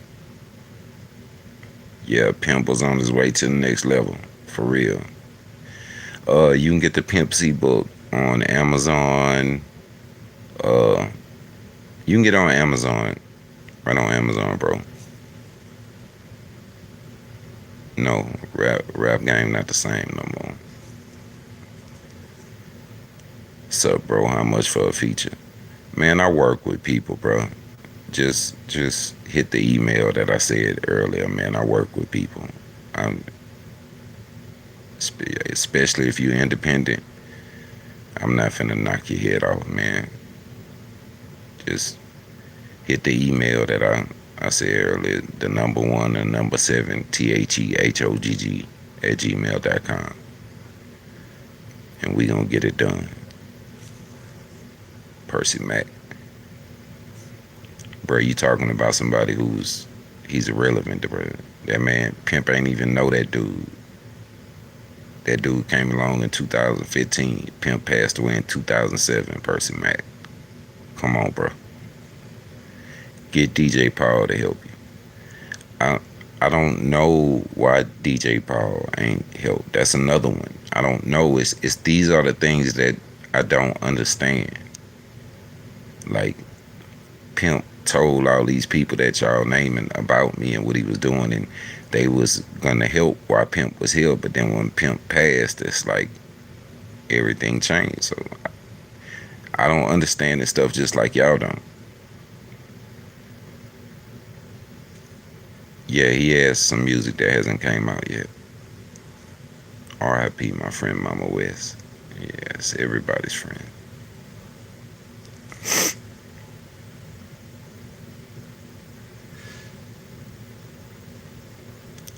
Yeah, Pimp was on his way to the next level. For real. You can get the Pimp C book on Amazon. Uh, you can get it on Amazon. Right on Amazon, bro. No, rap game not the same no more. Sup, bro? How much for a feature? Man, I work with people, bro. Just hit the email that I said earlier, man. I work with people. I'm especially if you're independent. I'm not finna knock your head off, man. Just hit the email that I said earlier, the number 1 and number 7, THEHOGG at gmail.com. And we gonna get it done. Percy Mac. Bro, you talking about somebody he's irrelevant, bro. That man, Pimp ain't even know that dude. That dude came along in 2015. Pimp passed away in 2007, Percy Mac. Come on, bro. Get DJ Paul to help you. I I don't know why DJ Paul ain't helped. That's another one. I don't know. It's these are the things that I don't understand. Like Pimp told all these people that y'all naming about me and what he was doing, and they was gonna help while Pimp was here. But then when Pimp passed, it's like everything changed. So I don't understand this stuff just like y'all don't. Yeah, he has some music that hasn't came out yet. R.I.P. my friend Mama West. Yes, everybody's friend.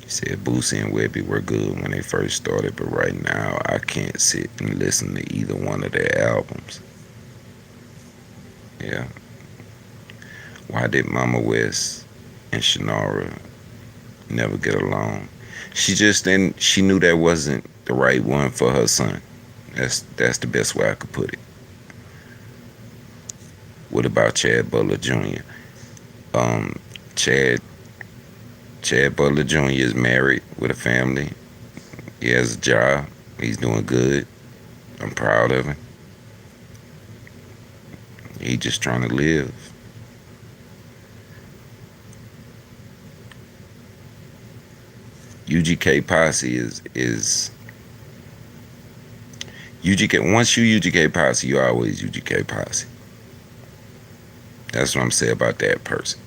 He said Boosie and Webbie were good when they first started, but right now I can't sit and listen to either one of their albums. Yeah. Why did Mama West and Shannara never get along? She just didn't. She knew that wasn't the right one for her son. That's the best way I could put it. What about Chad Butler Jr.? Um, Chad Chad Butler Jr. is married with a family. He has a job. He's doing good. I'm proud of him. He just trying to live. UGK Posse is UGK. Once you UGK Posse, you always UGK Posse. That's what I'm saying about that person.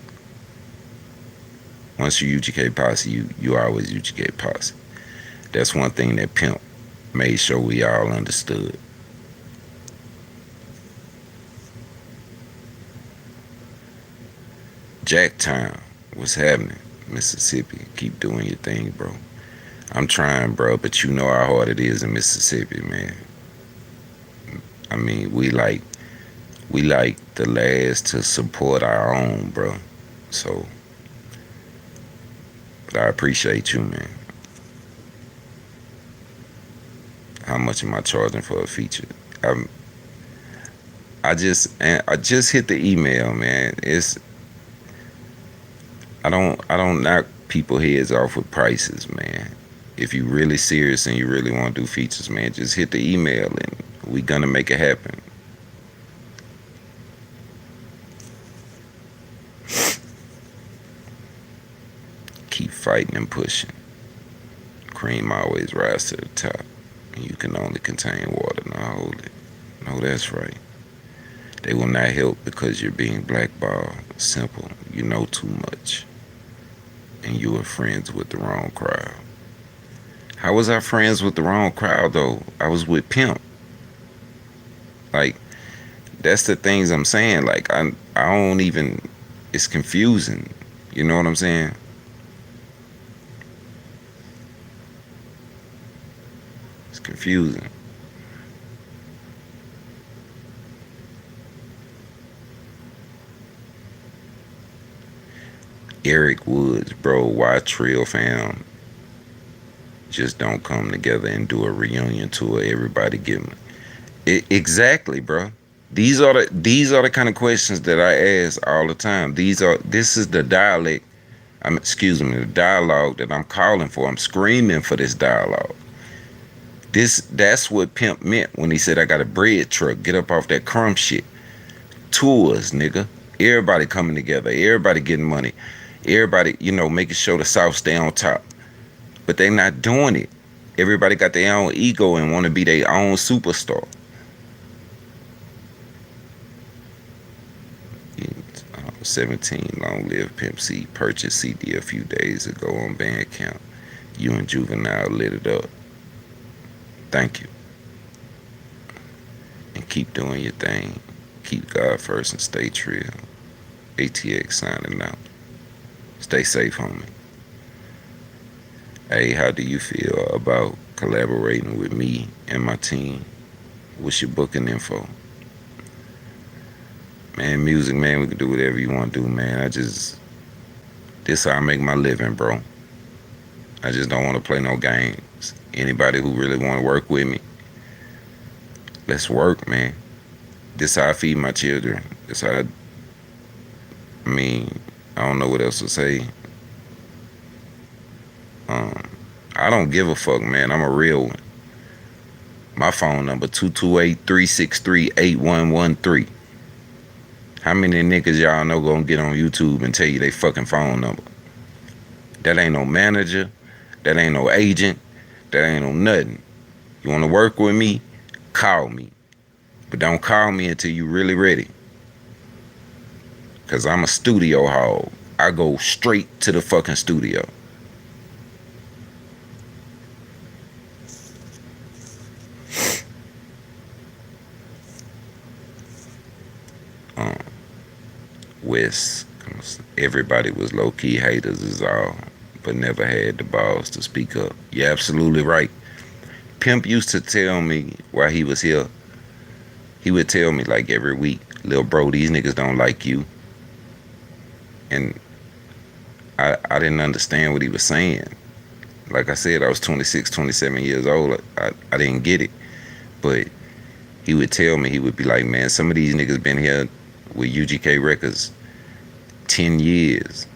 Once you UGK Posse, you always UGK Posse. That's one thing that Pimp made sure we all understood. Jacktown, what's happening? Mississippi, keep doing your thing, bro. I'm trying, bro, but you know how hard it is in Mississippi, man. I mean, we like the last to support our own, bro. So, but I appreciate you, man. How much am I charging for a feature? I'm, I just hit the email, man. I don't knock people heads off with prices, man. If you really serious and you really want to do features, man, just hit the email and we gonna make it happen. Keep fighting and pushing. Cream always rise to the top. And you can only contain water, not hold it. No, that's right. They will not help because you're being blackballed. Simple. You know too much. And you are friends with the wrong crowd. How was I friends with the wrong crowd though? I was with Pimp. Like, that's the things I'm saying. Like, I don't even. It's confusing. You know what I'm saying? It's confusing. Eric Woods, bro. Why Trill fam just don't come together and do a reunion tour? Everybody give me exactly, bro. These are the kind of questions that I ask all the time. This is the dialect. Excuse me, the dialogue that I'm calling for. I'm screaming for this dialogue. That's what Pimp meant when he said I got a bread truck. Get up off that crumb shit. Tours, nigga. Everybody coming together. Everybody getting money. Everybody, making sure the South stay on top. But they not doing it. Everybody got their own ego and want to be their own superstar. 17, long live Pimp C. Purchased CD a few days ago on Bandcamp. You and Juvenile lit it up. Thank you. And keep doing your thing. Keep God first and stay trill. ATX signing out. Stay safe, homie. Hey, how do you feel about collaborating with me and my team? What's your booking info? Man, music, man, we can do whatever you want to do, man. This how I make my living, bro. I just don't want to play no games. Anybody who really want to work with me, let's work, man. This how I feed my children. This how I don't know what else to say. I don't give a fuck, man. I'm a real one. My phone number 228-363-8113. How many niggas y'all know gonna get on YouTube and tell you they fucking phone number? That ain't no manager. That ain't no agent. That ain't no nothing. You wanna work with me? Call me. But don't call me until you really ready. Cause I'm a studio hog. I go straight to the fucking studio. West. Everybody was low-key haters is all, but never had the balls to speak up. You're absolutely right. Pimp used to tell me while he was here, he would tell me like every week, "Lil' bro, these niggas don't like you." And I didn't understand what he was saying. Like I said, I was 26, 27 years old. I didn't get it. But he would tell me, he would be like, "Man, some of these niggas been here with UGK Records 10 years.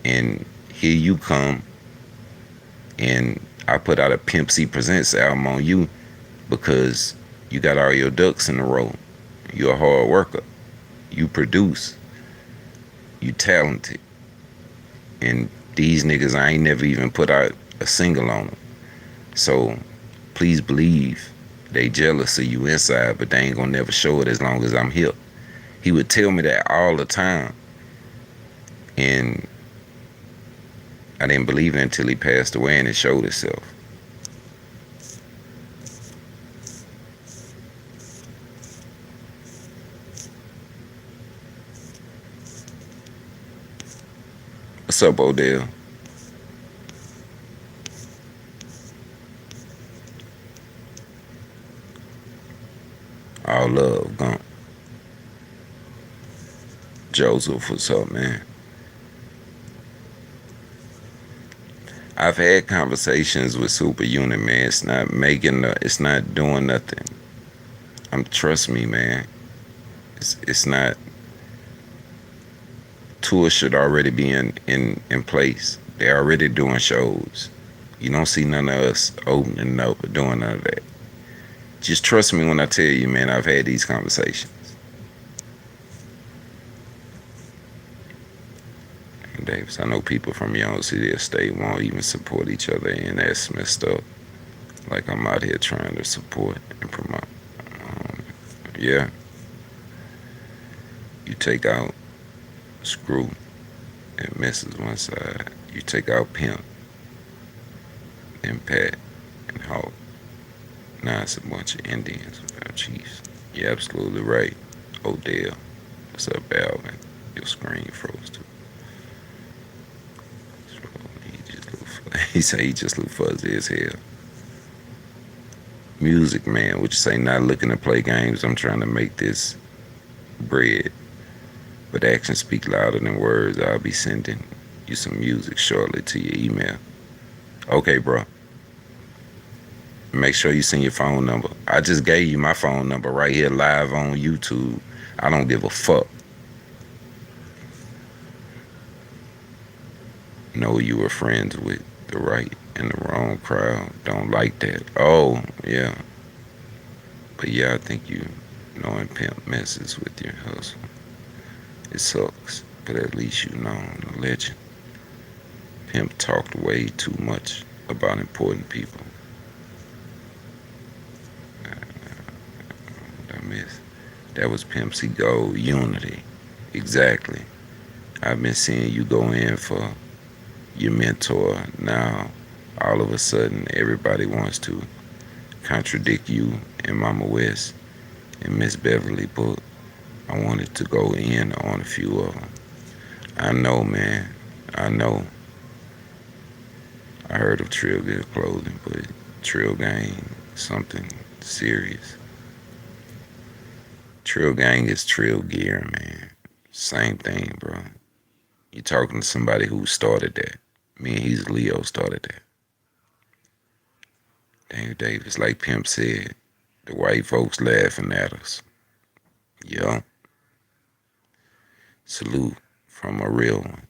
And here you come, and I put out a Pimp C Presents album on you because you got all your ducks in a row. You're a hard worker. You produce. You talented. And these niggas, I ain't never even put out a single on them. So please believe they jealous of you inside, but they ain't gonna never show it as long as I'm here." He would tell me that all the time. And I didn't believe it until he passed away and it showed itself. What's up, Odell? All love, Gump. Joseph, what's up, man? I've had conversations with Superunit, man. It's not it's not doing nothing. Trust me, man. It's not. Tours should already be in place. They're already doing shows. You don't see none of us opening up or doing none of that. Just trust me when I tell you, man. I've had these conversations. And Davis, I know people from Young City Estate won't even support each other, and that's messed up. Like I'm out here trying to support and promote. Um, yeah, you take out Screw, it misses one side. You take out Pimp, then Pat and Hawk. Now it's a bunch of Indians without chiefs. You're absolutely right. Odell. What's up, Alvin? Your screen froze too. He said he just look fuzzy as hell. Music, man. What you say? Not looking to play games. I'm trying to make this bread. But actions speak louder than words. I'll be sending you some music shortly to your email. Okay, bro. Make sure you send your phone number. I just gave you my phone number right here live on YouTube. I don't give a fuck. Know you were friends with the right and the wrong crowd. Don't like that. Oh, yeah. But yeah, I think you knowing Pimp messes with your hustle. It sucks, but at least you know the legend. Pimp talked way too much about important people. What I missed. That was Pimp's goal, unity. Exactly. I've been seeing you go in for your mentor. Now, all of a sudden, everybody wants to contradict you and Mama West and Miss Beverly, but I wanted to go in on a few of them. I know, man. I know. I heard of Trill Gear Clothing, but Trill Gang, something serious. Trill Gang is Trill Gear, man. Same thing, bro. You're talking to somebody who started that. Me and he's Leo started that. Daniel Davis, like Pimp said, the white folks laughing at us. Yeah. Salute from a real one.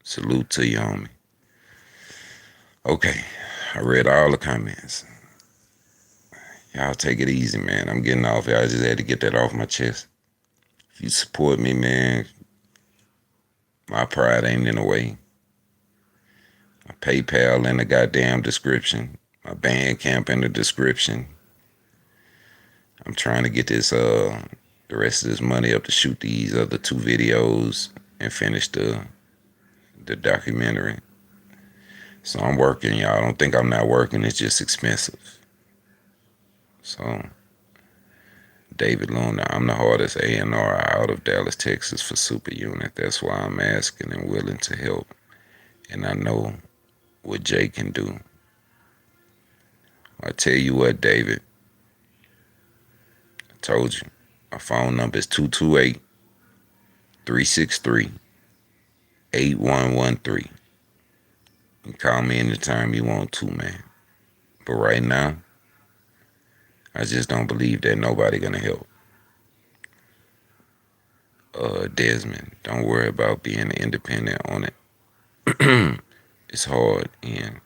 Salute to you, homie. Okay. I read all the comments. Y'all take it easy, man. I'm getting off here. I just had to get that off my chest. If you support me, man, my pride ain't in the way. My PayPal in the goddamn description. My Bandcamp in the description. I'm trying to get the rest of this money up to shoot these other two videos and finish the documentary. So I'm working, y'all. Don't think I'm not working. It's just expensive. So David Luna, I'm the hardest A&R out of Dallas, Texas for Super Unit. That's why I'm asking and willing to help. And I know what Jay can do. I tell you what, David, I told you. My phone number is 228-363-8113. You can call me anytime you want to, man. But right now, I just don't believe that nobody gonna help. Desmond, don't worry about being independent on it. It's hard, and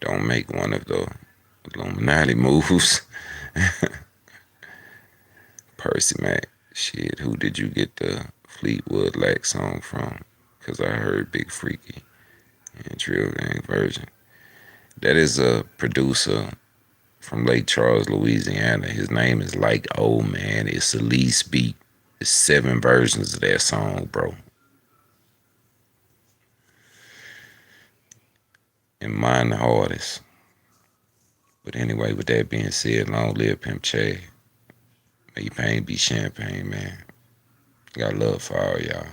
don't make one of the Illuminati moves. Percy Mac, shit, who did you get the Fleetwood Lack song from? Because I heard Big Freaky and Trill Gang version. That is a producer from Lake Charles, Louisiana. His name is Like Old Man. It's a lease beat. It's 7 versions of that song, bro. And mine the hardest. But anyway, with that being said, long live Pimp Chad. May your pain be champagne, man. Got love for all y'all.